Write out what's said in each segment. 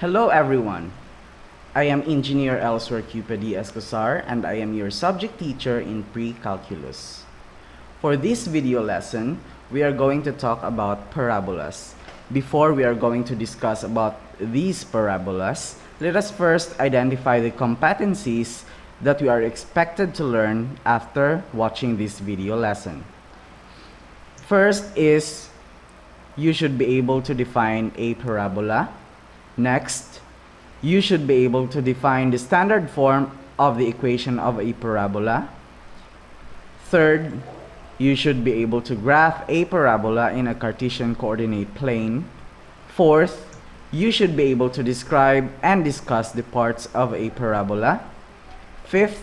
Hello everyone, I am Engineer Elsewhere Cupid Escosar and I am your subject teacher in Precalculus. For this video lesson, we are going to talk about parabolas. Before we are going to discuss about these parabolas, let us first identify the competencies that we are expected to learn after watching this video lesson. First is you should be able to define a parabola. Next, you should be able to define the standard form of the equation of a parabola. Third, you should be able to graph a parabola in a Cartesian coordinate plane. Fourth, you should be able to describe and discuss the parts of a parabola. Fifth,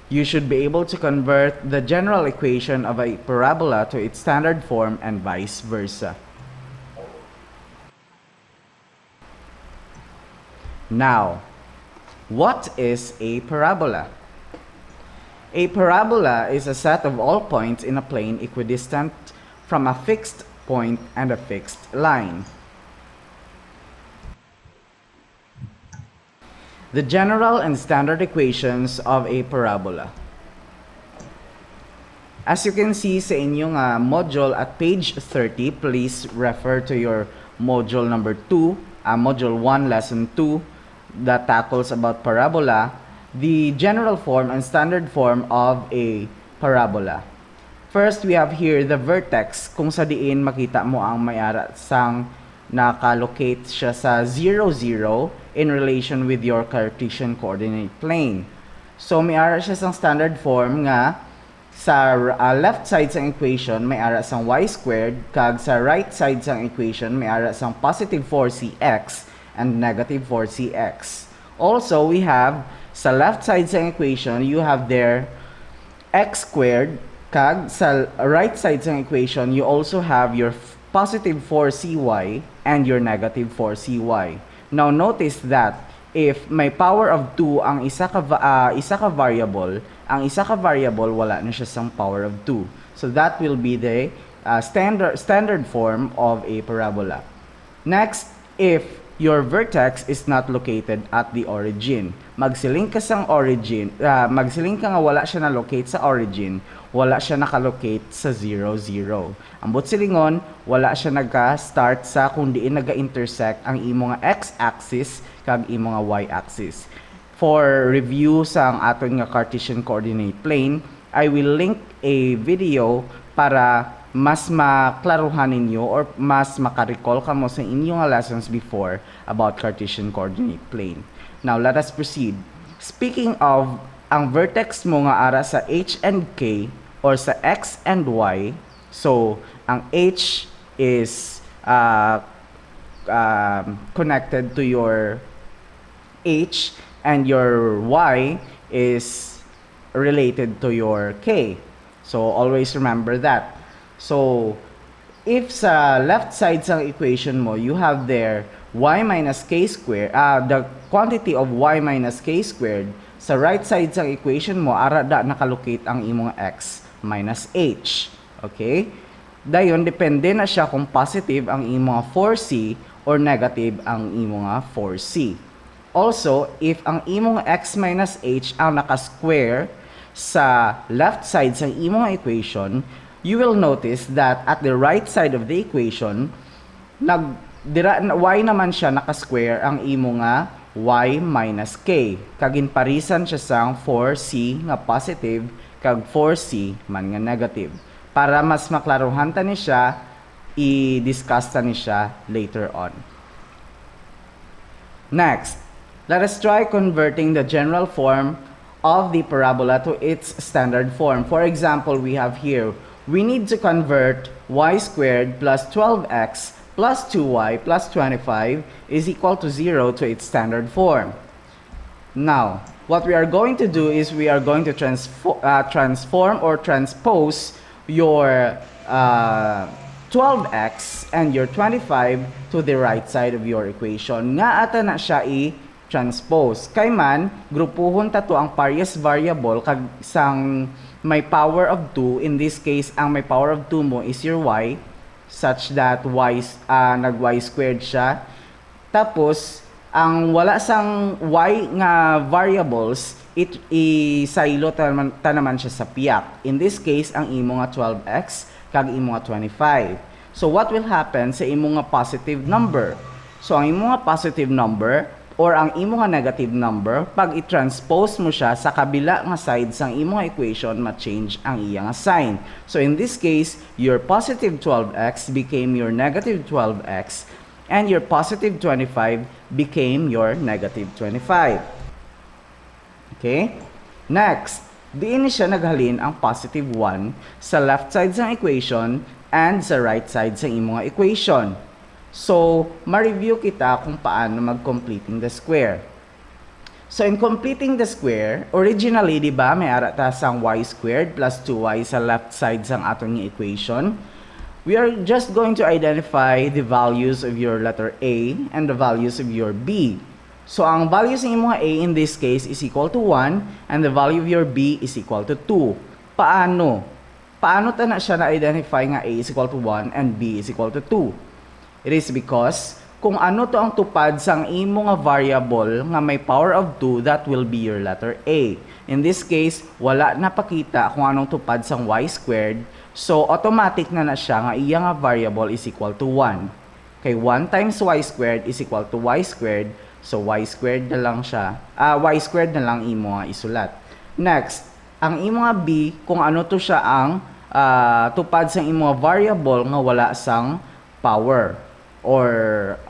you should be able to convert the general equation of a parabola to its standard form and vice versa. Now, what is a parabola? A parabola is a set of all points in a plane equidistant from a fixed point and a fixed line. The general and standard equations of a parabola. As you can see sa inyong module at page 30, please refer to your module number 2, module 1, lesson 2, that tackles about parabola, the general form and standard form of a parabola. First, we have here the vertex, kung sa diin makita mo ang may-ara sang nakalocate siya sa 0, 0 in relation with your Cartesian coordinate plane. So, may-ara siya sang standard form nga sa left side sang equation may-ara sang y squared, kag sa right side sang equation may-ara sang positive 4cx and negative 4cx. Also, we have sa left side sa equation, you have there x squared, kag sa right side sa equation, you also have your positive 4cy and your negative 4cy. Now, notice that if may power of 2 ang isa ka variable, ang isa ka variable wala na siya sang power of 2. So that will be the standard form of a parabola. Next, if your vertex is not located at the origin. Magsiling ka sang origin, magsiling ka nga wala siya na-locate sa origin, wala siya nakalocate sa 0, 0. Ambot silingon, wala siya nagka-start sa kung diin naga-intersect ang imo nga x-axis kag imo nga y-axis. For review sang aton nga Cartesian coordinate plane, I will link a video para mas maklaruhan ninyo or mas makarecall ka mo sa inyong lessons before about Cartesian coordinate plane. Now, let us proceed. Speaking of, ang vertex mo nga ara sa h and k or sa x and y, so, ang h is connected to your h and your y is related to your k. So, always remember that. So, if sa left side sa equation mo, you have there y minus k squared, the quantity of y minus k squared, sa right side sa equation mo, ara da nakalocate ang imong x minus h. Okay? Dayon, depende na siya kung positive ang imong 4c or negative ang imong 4c. Also, if ang imong x minus h ang nakasquare sa left side sa imong equation, you will notice that at the right side of the equation, y naman siya nakasquare ang imo nga y minus k. Kagin parisan siya sang 4c nga positive kag 4c man nga negative. Para mas maklaruhan ta ni siya, i-discuss ta ni siya later on. Next, let us try converting the general form of the parabola to its standard form. For example, we have here, we need to convert y squared plus 12x plus 2y plus 25 is equal to 0 to its standard form. Now, what we are going to do is we are going to transform or transpose your 12x and your 25 to the right side of your equation. Nga ata na siya i-transpose. Kay man, grupuhon ta to ang various variable kag sang may power of 2, in this case, ang may power of 2 mo is your y, such that y, nag-y squared siya. Tapos, ang wala sang y nga variables, isaylo ta naman siya sa piyak. In this case, ang imo nga 12x kag imo nga 25. So what will happen sa imo nga positive number? So ang imo nga positive number or ang imo nga negative number, pag i-transpose mo siya sa kabila nga side sang imo nga equation, ma-change ang iya nga sign. So in this case, your positive 12x became your negative 12x, and your positive 25 became your negative 25. Okay? Next, diin siya naghalin ang positive 1 sa left side sa equation and sa right side sa imo nga equation. So, ma-review kita kung paano mag-completing the square. So, in completing the square, originally, di ba, may ara ta sang y squared plus 2y sa left side sang aton nga equation. We are just going to identify the values of your letter A and the values of your B. So, ang values ng imo A in this case is equal to 1 and the value of your B is equal to 2. Paano? Paano ta na siya na-identify nga A is equal to 1 and B is equal to 2? It is because kung ano to ang tupad sang imo nga variable nga may power of 2, that will be your letter A. In this case, wala na pakita kung anong tupad sang y squared. So, automatic na siya nga iya nga variable is equal to 1. Okay, 1 times y squared is equal to y squared. So, y squared na lang siya. Y squared na lang imo nga isulat. Next, ang imo nga b, kung ano to siya ang tupad sang imo nga variable nga wala sang power or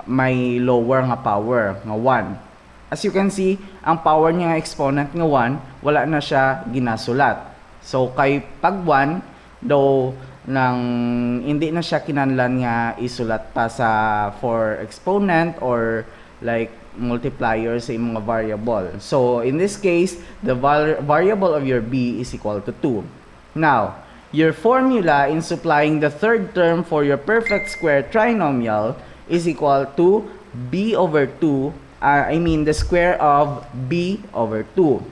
may lower nga power nga 1. As you can see, ang power niya nga exponent nga 1, wala na siya ginasulat. So, kay pag 1, though nang hindi na siya kinahanglan nga isulat pa sa for exponent or like multiplier sa imong variable. So in this case, the variable of your b is equal to 2. Now, your formula in supplying the third term for your perfect square trinomial is equal to b over 2, the square of b over 2.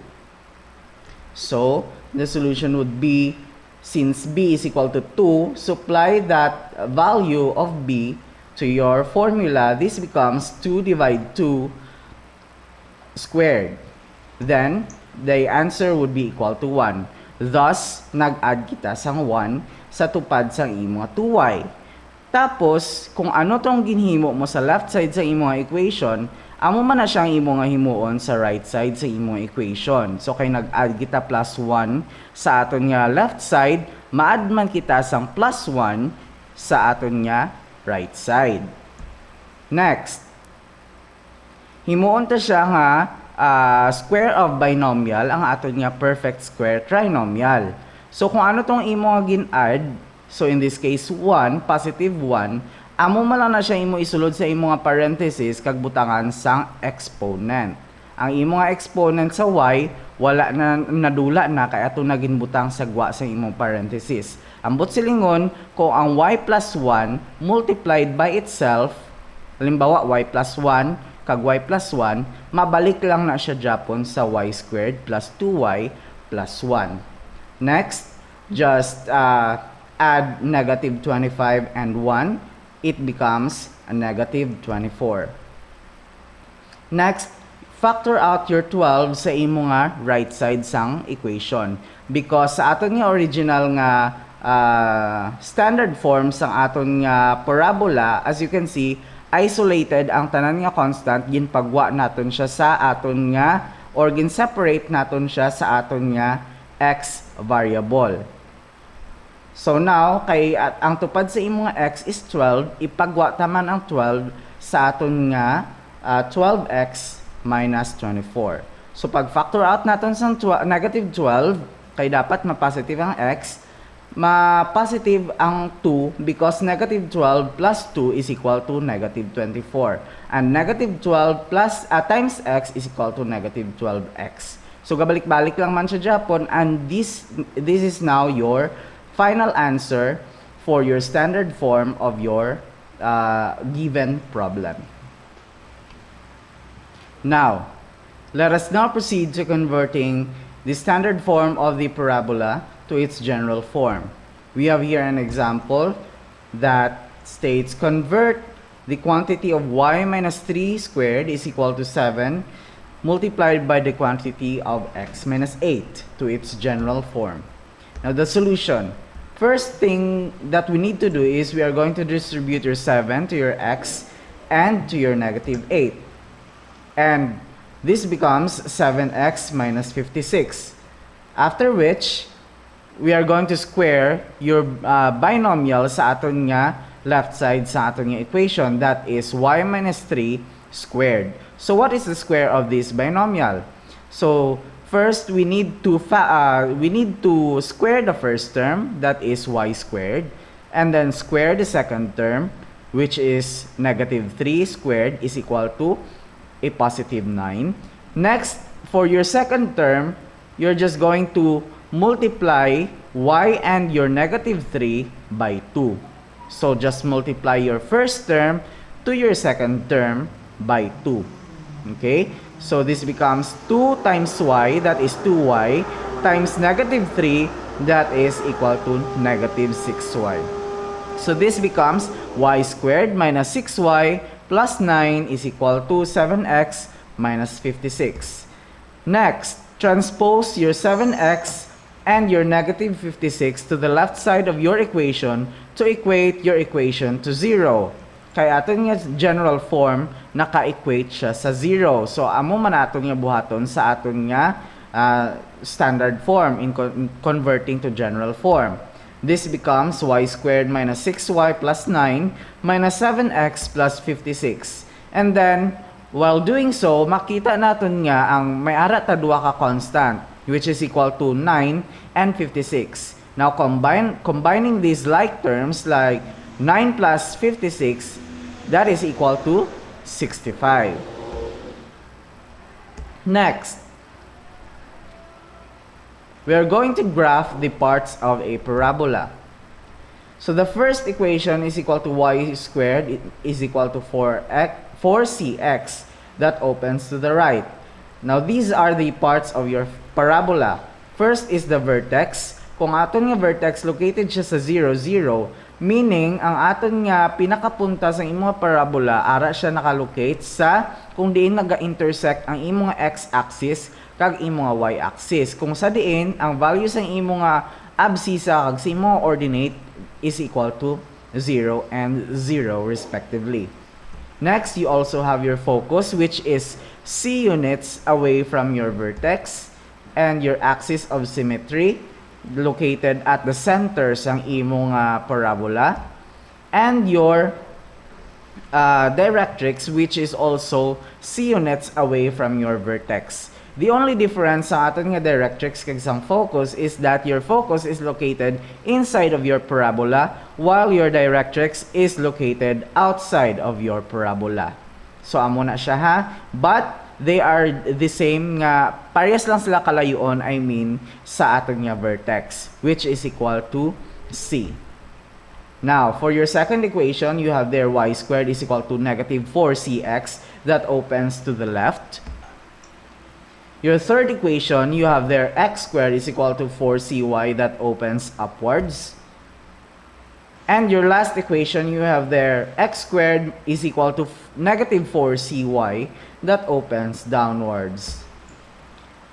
So the solution would be, since b is equal to 2, supply that value of b to your formula. This becomes 2 divided 2 squared. Then, the answer would be equal to 1. Thus, nag-add kita sang 1 sa tupad sang imo 2y. Tapos, kung ano tong ginhimo mo sa left side sa imo equation, amo man na siyang imo nga himuon sa right side sa imo equation. So kay nag-add kita plus 1 sa aton nga left side, ma-add man kita sang plus 1 sa aton nga right side. Next, himuon ta siya nga square of binomial ang aton nga perfect square trinomial. So kung ano tong imo nga gin-add, so in this case 1, positive 1, amo man lang na siya imo isulod sa imo nga parenthesis kag butangan sang exponent. Ang imo nga exponent sa y wala na nadula na kay ato naging butang sagwa sa imo parenthesis. Ambot silingon kung ang y plus 1 multiplied by itself, halimbawa y plus 1 kag y plus 1, mabalik lang na siya japon sa y squared plus 2y plus 1. Next, just add negative 25 and 1. It becomes a negative 24. Next, factor out your 12 sa imo nga right side sang equation. Because sa aton nga original nga standard form sang aton nga parabola, as you can see, isolated ang tanan nga constant, ginpagwa naton siya sa aton nga, or gin-separate naton siya sa aton nga x variable. So now, kay ang tupad sa imo nga x is 12, ipagwa taman ang 12 sa aton nga 12x minus 24. So pag factor out naton sa negative 12, kay dapat ma-positive ang x, ma-positive ang 2 because negative 12 plus 2 is equal to negative 24. And negative 12 plus times x is equal to negative 12x. So gabalik-balik lang man siya Japon, and this is now your final answer for your standard form of your given problem. Now, let us now proceed to converting the standard form of the parabola to its general form. We have here an example that states convert the quantity of y minus 3 squared is equal to 7 multiplied by the quantity of x minus 8 to its general form. Now the solution. First thing that we need to do is we are going to distribute your 7 to your x and to your negative 8. And this becomes 7x minus 56. After which, we are going to square your binomial sa aton nga left side sa aton nga equation, that is y minus 3 squared. So what is the square of this binomial? So first we need to square the first term, that is y squared, and then square the second term, which is negative 3 squared is equal to a positive 9. Next, for your second term, you're just going to multiply y and your negative 3 by 2. So just multiply your first term to your second term by 2. Okay? So this becomes 2 times y, that is 2y, times negative 3, that is equal to negative 6y. So this becomes y squared minus 6y plus 9 is equal to 7x minus 56. Next, transpose your 7x and your negative 56 to the left side of your equation to equate your equation to 0. Kaya aton nga general form, naka-equate siya sa 0. So, amo man aton nga buhaton sa aton nga standard form in converting to general form. This becomes y squared minus 6y plus 9 minus 7x plus 56. And then, while doing so, makita natin nga ang may ara ta duha ka constant, which is equal to 9 and 56. Now, combining these like terms like 9 plus 56, that is equal to 65. Next, we are going to graph the parts of a parabola. So the first equation is equal to y squared is equal to 4cx that opens to the right. Now these are the parts of your parabola. First is the vertex. Kung aton nga vertex located siya sa 0, 0, meaning ang aton nga pinakapunta sa imong parabola ara siya nakalocate sa kung diin naga-intersect ang imong x-axis kag imong y-axis. Kung sa diin, ang value sa imong abscissa kag sa imong ordinate is equal to 0 and 0 respectively. Next, you also have your focus, which is c units away from your vertex, and your axis of symmetry located at the center sang imong parabola, and your directrix, which is also c units away from your vertex. The only difference sa aton nga directrix kag sang focus is that your focus is located inside of your parabola while your directrix is located outside of your parabola. So amo na siya ha, but they are the same nga, parehas lang sila kalayoon, I mean sa aton nga vertex, which is equal to c. Now, for your second equation, you have there y squared is equal to negative 4cx that opens to the left. Your third equation, you have there x squared is equal to 4cy that opens upwards. And your last equation, you have there x squared is equal to negative 4cy that opens downwards.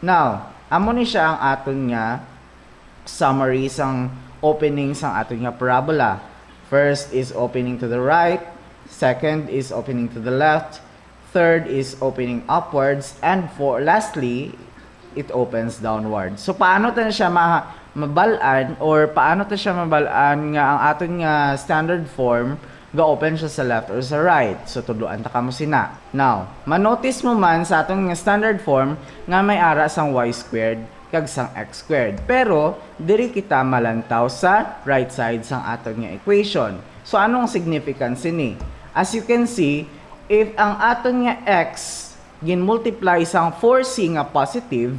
Now, amo ni siya ang aton nga summary sang opening sang aton nga parabola. First is opening to the right, second is opening to the left, third is opening upwards, and lastly, it opens downwards. So paano ta siya mabalaan or paano ta siya mabalaan nga ang aton nga standard form ga open siya sa left or sa right? So tuluan ta kamo sina. Now, manotice mo man sa aton nga standard form nga may ara sang y squared kag sang x squared. Pero diri kita malantaw sa right side sang aton nga equation. So anong significance ni? As you can see, if ang aton nga x gin-multiply sang 4c nga positive,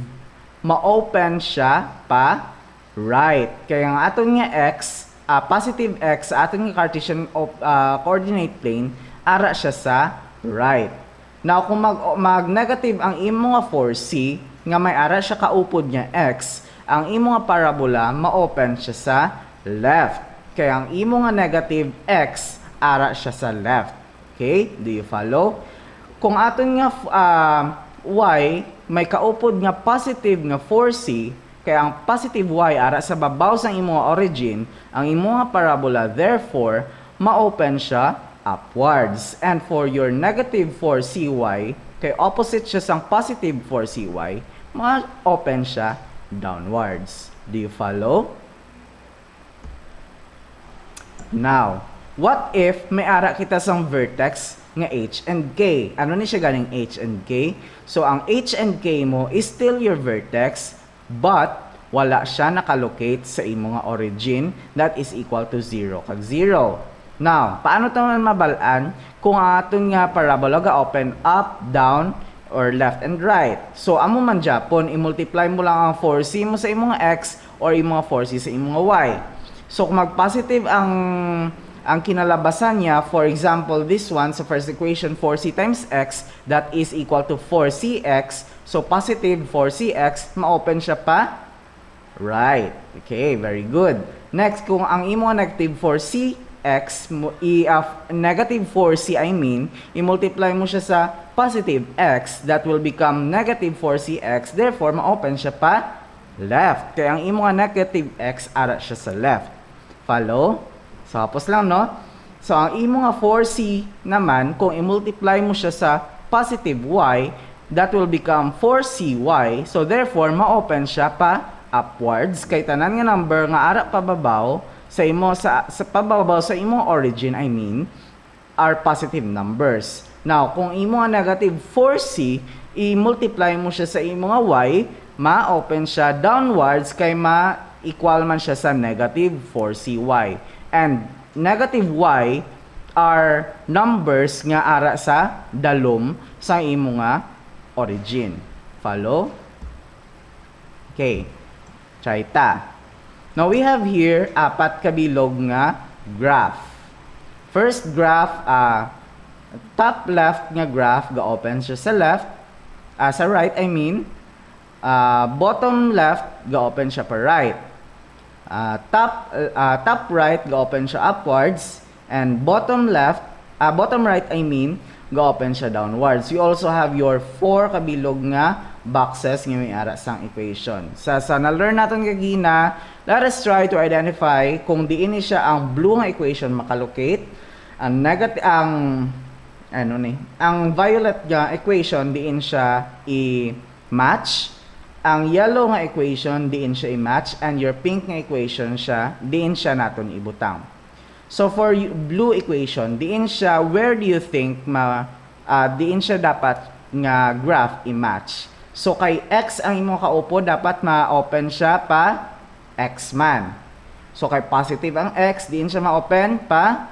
ma-open siya pa right. Kaya ang aton nga x, positive x sa aton nga Cartesian coordinate plane, ara siya sa right. Now, kung mag-negative ang imo nga 4c, nga may ara siya kaupod nga x, ang imo nga parabola, ma-open siya sa left. Kaya ang imo nga negative x, ara siya sa left. Okay? Do you follow? Kung aton nga y may kaupod nga positive nga 4c, kaya ang positive y ara sa babaw sang imong origin, ang imong parabola therefore ma-open siya upwards. And for your negative 4cy, kay opposite siya sang positive 4cy, ma-open siya downwards. Do you follow? Now, what if may ara kita sang vertex nga H and K? Ano ni siya ganing H and K? So, ang H and K mo is still your vertex, but wala siya nakalocate sa imong origin that is equal to 0 kag 0. Now, paano ito mabalaan kung aton nga parabola ga open up, down, or left and right? So, amo man Japon, i-multiply mo lang ang 4c mo sa imong x or imong 4c sa imong y. So, kung mag-positive ang kinalabasan niya, for example, this one, sa first equation, 4c times x, that is equal to 4cx. So, positive 4cx, ma-open siya pa? Right. Okay, very good. Next, kung ang imo negative 4cx, negative 4c, i-multiply mo siya sa positive x, that will become negative 4cx. Therefore, ma-open siya pa left. Kaya ang imo negative x, ara siya sa left. Follow? So, tapos lang, no? So, ang imo nga 4c naman, kung i-multiply mo siya sa positive y, that will become 4cy. So, therefore, ma-open siya pa upwards. Kay tanan nga number nga ara pababaw sa imo sa pababaw sa imong origin, are positive numbers. Now, kung imo nga negative 4c, i-multiply mo siya sa imo nga y, ma-open siya downwards kay ma-equal man siya sa negative 4cy. And negative y are numbers nga ara sa dalom sa imo nga origin. Follow? Okay. Try ta. Now we have here apat kabilog nga graph. First graph, top left nga graph ga-open siya sa left, sa right bottom left ga-open siya pa right. Top right ga-open siya upwards, and bottom right ga-open siya downwards. You also have your 4 kabilog nga boxes nga may ara sang equation. Sa na-learn natin kagina, let us try to identify kung diin ni siya ang blue nga equation makalocate, ang violet nga equation diin siya i-match, ang yellow nga equation diin siya i-match, and your pink nga equation diin siya naton ibutang. So for blue equation, diin siya, where do you think diin siya dapat nga graph i-match? So kay x ang imong kaupo, dapat ma-open siya pa x man. So kay positive ang x, diin siya ma-open pa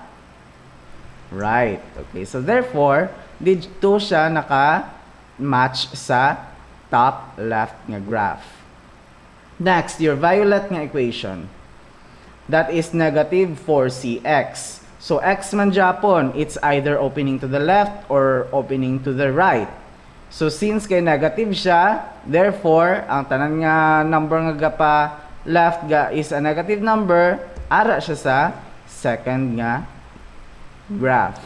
right. Okay, so therefore dito siya naka-match sa top left nga graph. Next, your violet nga equation, that is negative 4cx. So x man Japon, it's either opening to the left or opening to the right. So since kay negative siya, therefore ang tanan nga number nga gapa left ga is a negative number, ara siya sa second nga graph.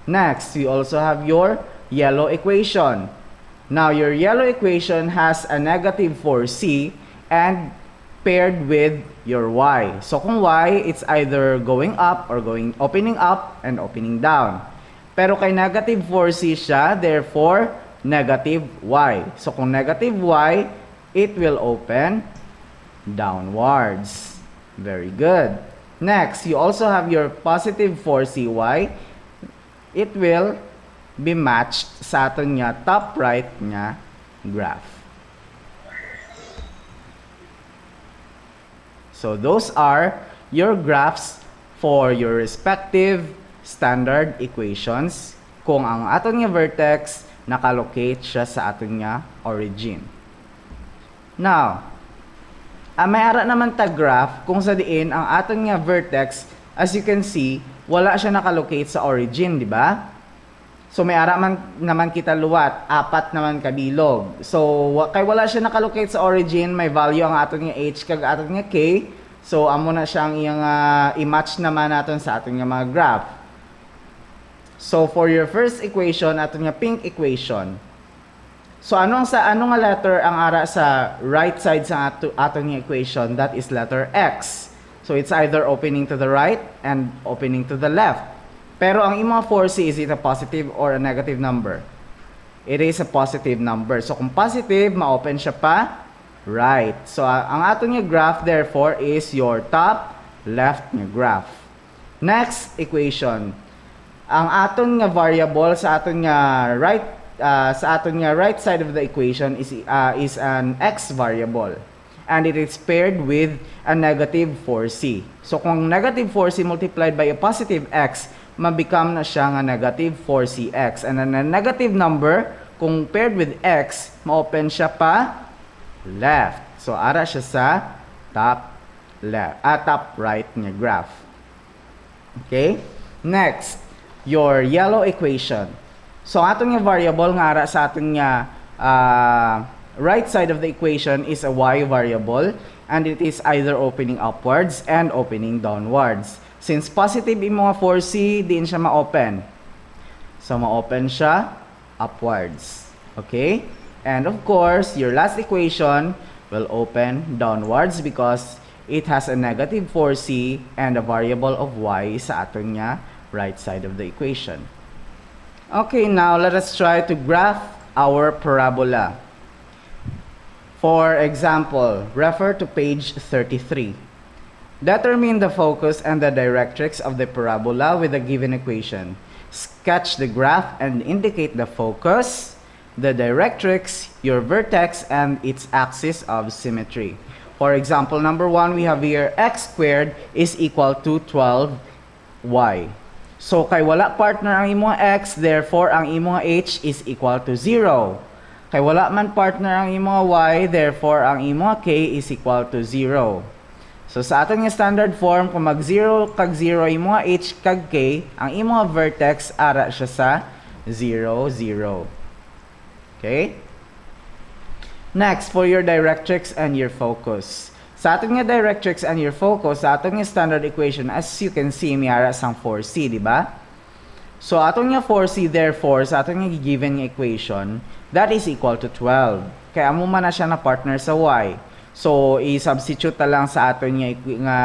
Next, you also have your yellow equation. Now, your yellow equation has a negative 4c and paired with your y. So, kung y, it's either going up or opening up and opening down. Pero kay negative 4c siya, therefore, negative y. So, kung negative y, it will open downwards. Very good. Next, you also have your positive 4cy. It will be matched sa aton nga top right nga graph. So those are your graphs for your respective standard equations kung ang aton nga vertex nakalocate siya sa aton nga origin. Now, may ara naman ta graph kung sa diin ang aton nga vertex, as you can see, wala siya nakalocate sa origin, di ba? So may ara naman kita luwat, apat naman kabilog. So kay wala siya nakalocate sa origin, may value ang aton nga h kag aton nga k. So amo na siyang iyang i-match naman naton sa aton nga mga graph. So for your first equation, ato nga pink equation. So ano nga letter ang ara sa right side sa ato nga equation? That is letter X. So it's either opening to the right and opening to the left. Pero ang imong 4C, is it a positive or a negative number? It is a positive number. So kung positive, ma-open siya pa right. So ang ato nga graph therefore is your top left nga graph. Next equation. Ang aton nga variable sa aton nga right side of the equation is an x variable, and it is paired with a negative 4c. So kung negative 4c multiplied by a positive x, ma-become na siya nga negative 4cx. And then a negative number kung paired with x, ma-open siya pa left. So ara siya sa top right nga graph. Okay? Next, your yellow equation. So atong nga variable nga ara sa atong nga right side of the equation is a y variable, and it is either opening upwards and opening downwards. Since positive yung mga 4c, diin siya ma-open. So ma-open siya upwards. Okay? And of course, your last equation will open downwards because it has a negative 4c and a variable of y sa aton nga right side of the equation. Okay, now let us try to graph our parabola. For example, refer to page 33. Determine the focus and the directrix of the parabola with the given equation. Sketch the graph and indicate the focus, the directrix, your vertex, and its axis of symmetry. For example, number 1, we have here x squared is equal to 12y. So, kay wala partner ang imong x, therefore, ang imong h is equal to 0. Kay wala man partner ang imong y, therefore, ang imong k is equal to 0. So, sa ating standard form, kung mag-0 kag 0 imong h kag k, ang imong vertex, ara siya sa 0, 0. Okay? Next, for your directrix and your focus. Sa ating nga directrix and your focus, sa ating nga standard equation, as you can see, may ara sang 4c, di ba? So, atong nga 4c, therefore, sa atong nga given nga equation, that is equal to 12. Kaya amo man na siya na partner sa y. So, i-substitute na lang sa ating nga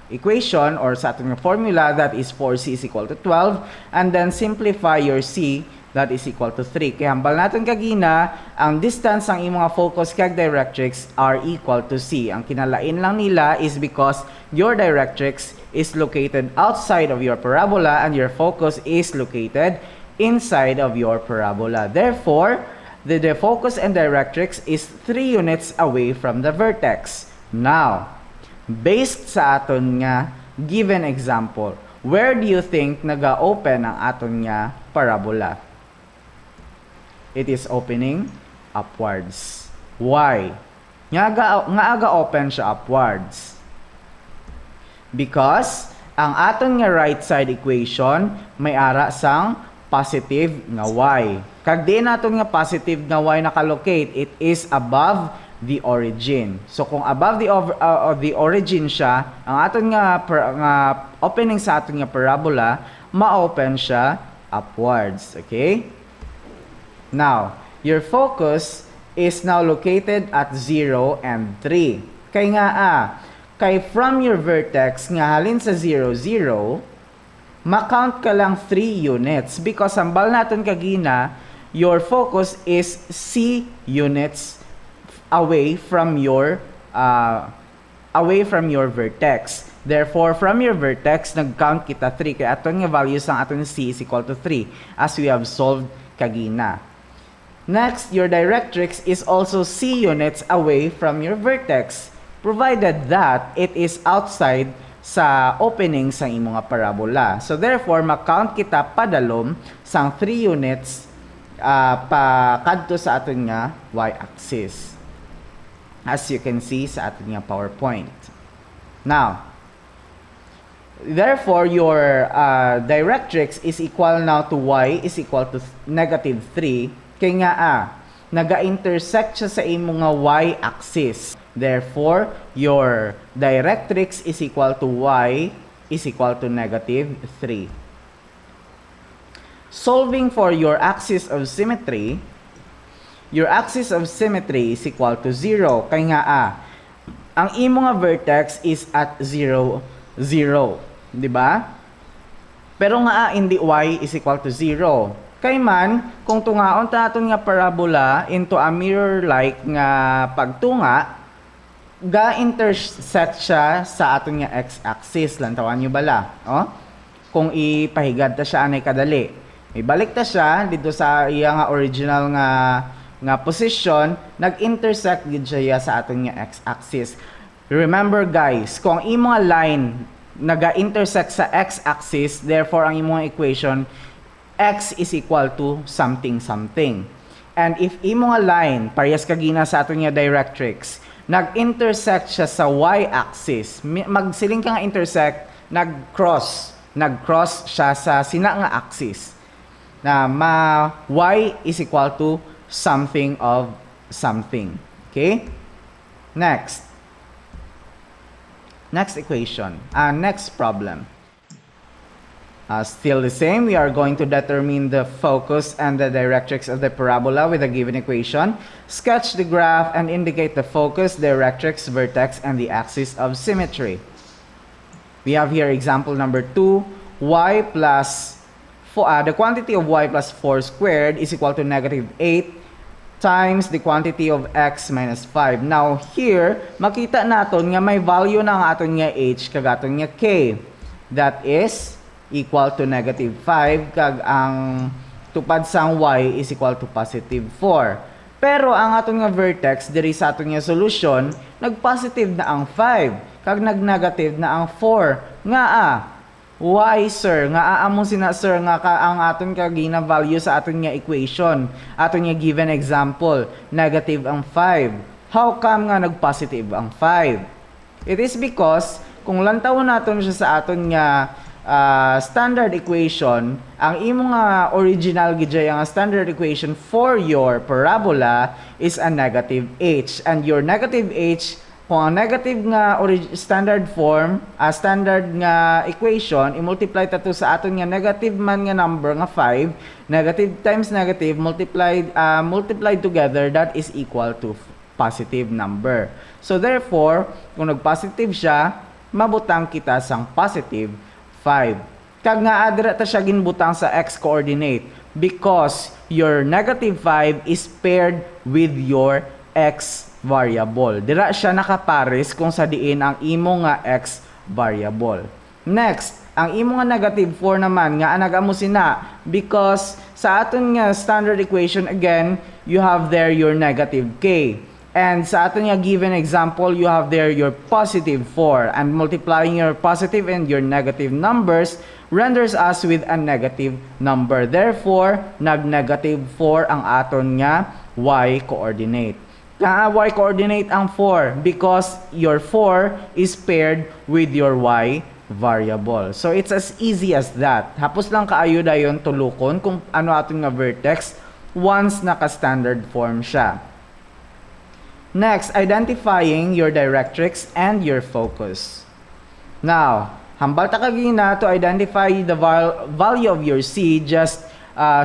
equation or sa ating nga formula, that is 4c is equal to 12. And then, simplify your c, that is equal to 3. Kaya hambal natin kagina, ang distance ng imong focus kag directrix are equal to c. Ang kinalain lang nila is because your directrix is located outside of your parabola and your focus is located inside of your parabola. Therefore, the focus and directrix is 3 units away from the vertex. Now, based sa aton nga given example, where do you think naga-open ang aton nga parabola? It is opening upwards. Why? Nga aga open siya upwards. Because ang aton nga right side equation may ara sang positive nga y. Kag di naton nga positive nga y nakalocate, it is above the origin. So kung above the origin siya, ang aton nga opening sa aton nga parabola, ma-open siya upwards. Okay? Now, your focus is now located at 0 and 3. Kay kay from your vertex nga halin sa 0, 0, ma-count ka lang 3 units because hambal natin kagina, your focus is c units away from your vertex. Therefore, from your vertex, nag-count kita 3. Kaya aton nga values ng aton c is equal to 3 as we have solved kagina. Next, your directrix is also c units away from your vertex, provided that it is outside sa opening sa imong parabola. So therefore, ma-count kita padalom sang 3 units pa kadto sa aton nga y-axis. As you can see sa aton nga PowerPoint. Now, therefore, your directrix is equal now to y is equal to negative 3. Kaya nga naga-intersect siya sa imong nga y-axis. Therefore, your directrix is equal to y is equal to negative 3. solving for your axis of symmetry, your axis of symmetry is equal to 0. Kaya nga ang imo nga vertex is at 0, 0. Diba? Pero nga hindi y is equal to 0. Kay man, kung tungaon ta naton nga parabola into a mirror-like nga pagtunga, ga-intersect siya sa aton nga x-axis. Lantawan nyo bala. Oh? Kung ipahigad ta siya anay kadali. Ibalik ta siya dito sa iya nga original nga position, nag-intersect gid siya sa aton nga x-axis. Remember guys, kung ang imo nga line naga-intersect sa x-axis, therefore ang imong equation x is equal to something something. And if imong nga line parehas kagina sa aton nga directrix, nag-intersect siya sa y-axis, magsiling ka nga intersect, nag-cross siya sa sina nga axis, na y is equal to something of something. Okay? Next equation. Next problem. Still the same, we are going to determine the focus and the directrix of the parabola with a given equation. Sketch the graph and indicate the focus, directrix, vertex, and the axis of symmetry. We have here example number 2, y plus the quantity of y plus 4 squared is equal to negative 8 times the quantity of x minus 5. Now, here, makita natin nga may value na nga aton nga h kag aton nga k. That is equal to negative 5 kag ang tupad sang y is equal to positive 4. Pero ang aton nga vertex diri sa aton nga solution, nag-positive na ang 5 kag nag-negative na ang 4. Nga why sir? Nga aamon sina sir nga ang aton kagina value sa aton nga equation, aton nga given example, negative ang 5. How come nga nag-positive ang 5? It is because kung lantawon naton siya sa aton nga standard equation, ang imo nga original gidjay nga standard equation for your parabola is a negative h, and your negative h, kung ang negative nga standard form, standard nga equation, i-multiply tato sa aton nga negative man nga number nga 5, negative times negative multiplied together, that is equal to positive number. So therefore, kung nag-positive siya, mabutang kita sang positive 5. Kag nga adra ta siya ginbutang sa x coordinate because your negative 5 is paired with your x variable. Dira siya nakapares kung sa diin ang imo nga x variable. Next, ang imo nga negative 4 naman nga anag-amo sina because sa aton nga standard equation again, you have there your negative k. And sa aton nga given example, you have there your positive 4, and multiplying your positive and your negative numbers renders us with a negative number. Therefore, nag-negative 4 ang aton nga y coordinate. Y coordinate ang 4 because your 4 is paired with your y variable. So it's as easy as that. Hapos lang kaayo dayon tulukon kung ano aton nga vertex once naka-standard form siya. Next, identifying your directrix and your focus. Now, hambal ta kagina to identify the value of your c, just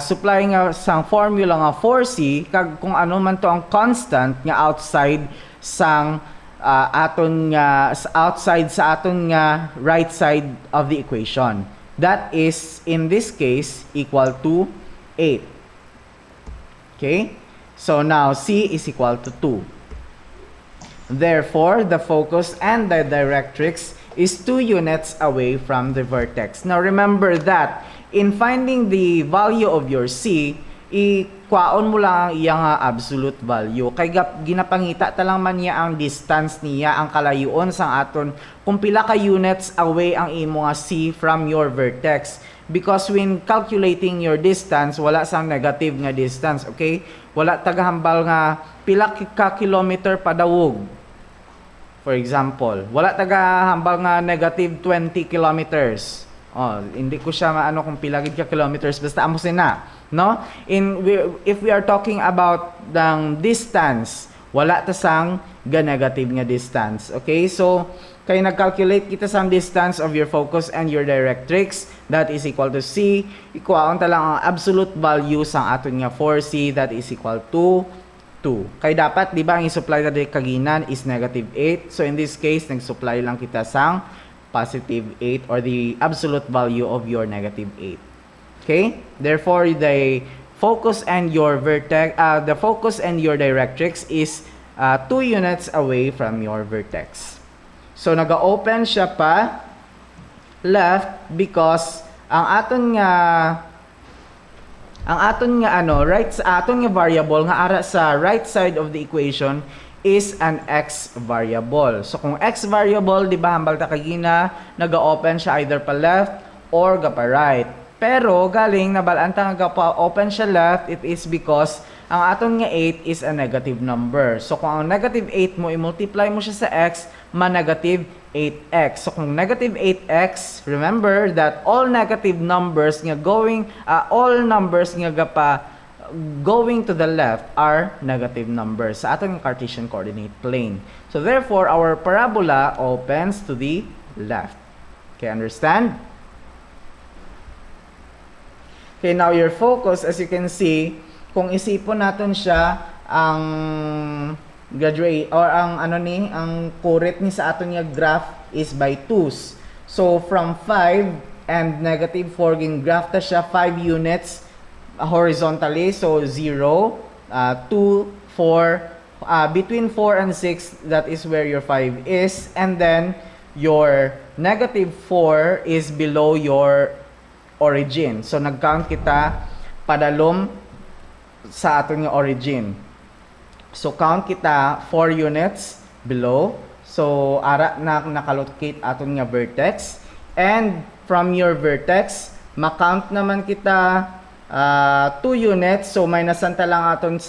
supplying sang formula nga 4c kag kung ano man to ang constant nga outside sang aton nga outside sa aton nga right side of the equation. That is in this case equal to 8. Okay? So now c is equal to 2. Therefore, the focus and the directrix is 2 units away from the vertex. Now remember that in finding the value of your c, ikwaon mo lang ang iyang absolute value. Kay ginapangita talang man niya ang distance niya, ang kalayuon sa aton kung pila ka units away ang imo nga c from your vertex. Because when calculating your distance, wala sang negative nga distance, okay? Wala tagahambal nga pila ka kilometer padawog. For example, wala tagahambal nga negative 20 kilometers. Hindi ko siya maano kung pila ka kilometers, basta amo sina, no? If we are talking about the distance, wala ta sang ga negative nga distance. Okay, so kay nag-calculate kita sa distance of your focus and your directrix, that is equal to C. Ikuhaon ta lang ang absolute value sa aton nga 4C, that is equal to 2. Kay dapat, di ba, ang i-supply na kaginan is negative 8. So in this case, nag-supply lang kita sang positive 8 or the absolute value of your negative 8. Okay? Therefore, the focus and your directrix is 2 units away from your vertex. So naga-open siya pa left because ang aton nga right sa aton nga variable nga ara sa right side of the equation is an x variable. So kung x variable, di ba, hambal ta kagina, naga-open siya either pa left or ga pa right. Pero galing nabalanta nga pa open siya left, it is because ang aton nga 8 is a negative number. So kung ang negative 8 mo i-multiply mo siya sa x, ma-negative 8x. So kung negative 8x, remember that all numbers nga going to the left are negative numbers sa aton Cartesian coordinate plane. So therefore, our parabola opens to the left. Okay, understand? Okay, now your focus, as you can see, kung isipon natin siya, ang graduate or ang kurit ni sa aton nga graph is by 2s. So from 5 and negative 4 gin graph ta siya 5 units horizontally, so 0, 2, 4, between 4 and 6, that is where your 5 is, and then your negative 4 is below your origin. So nag-count kita padalom sa aton nga origin. So count kita 4 units below. So ara na nakalocate aton nga vertex, and from your vertex ma-count naman kita 2 units. So minusan ta lang aton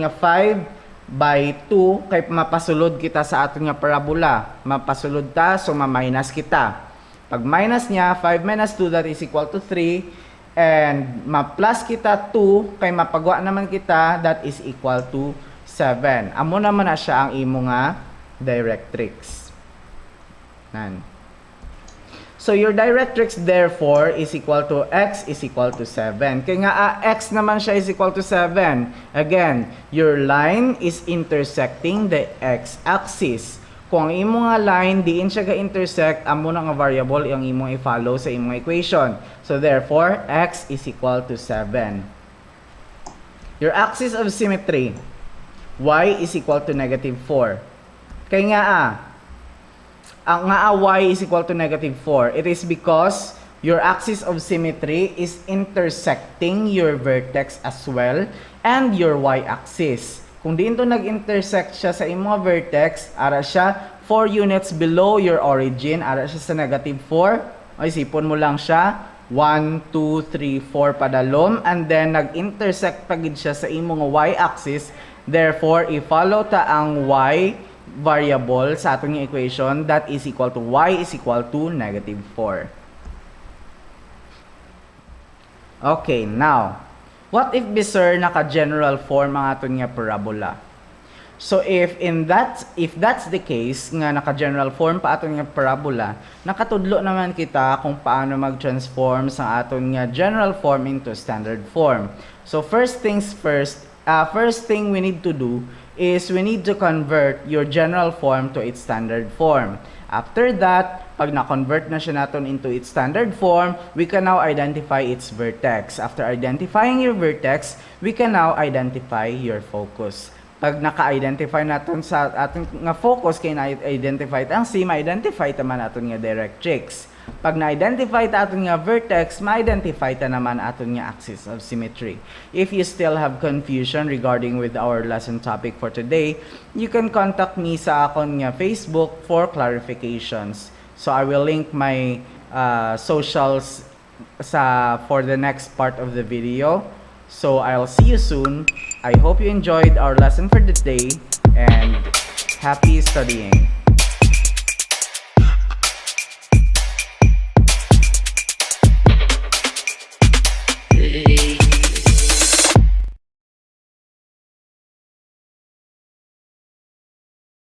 nga 5 by 2 kay mapasulod kita sa aton nga parabola. Mapasulod ta, so ma-minus kita. Pag minus niya, 5 minus 2, that is equal to 3. And ma-plus kita 2, kay mapagawa naman kita, that is equal to 7. Amo naman na siya ang imo nga directrix. Nan. So your directrix therefore is equal to x is equal to 7. Kaya nga x naman siya is equal to 7. Again, your line is intersecting the x-axis. Kung ang imo nga line diin siya ga-intersect, amo na nga variable ang imo i-follow sa imo equation. So therefore, x is equal to 7. Your axis of symmetry, y is equal to negative 4. Kaya nga ang y is equal to negative 4. It is because your axis of symmetry is intersecting your vertex as well and your y-axis. Kung diin to nag-intersect siya sa imong vertex, ara siya 4 units below your origin, ara siya sa negative 4. Ay, sipon mo lang siya, 1, 2, 3, 4 padalom, and then nag-intersect pagid siya sa imong y-axis. Therefore, i-follow ta ang y variable sa atong equation, that is equal to y is equal to negative 4. Okay, now, what if sir naka-general form ang aton nga parabola? So if that's the case nga naka-general form pa aton nga parabola, nakatudlo naman kita kung paano mag-transform sa aton nga general form into standard form. So first things first, first thing we need to do is we need to convert your general form to its standard form. After that, pag na-convert na siya natin into its standard form, we can now identify its vertex. After identifying your vertex, we can now identify your focus. Pag naka-identify natin sa ating nga focus, kaya na-identify ang C, ma-identify naman natin nga directrix. Pag na-identify ta aton nga vertex, ma-identify ta naman aton nga axis of symmetry. If you still have confusion regarding with our lesson topic for today, you can contact me sa akon nga Facebook for clarifications. So I will link my socials for the next part of the video. So I'll see you soon. I hope you enjoyed our lesson for today and happy studying.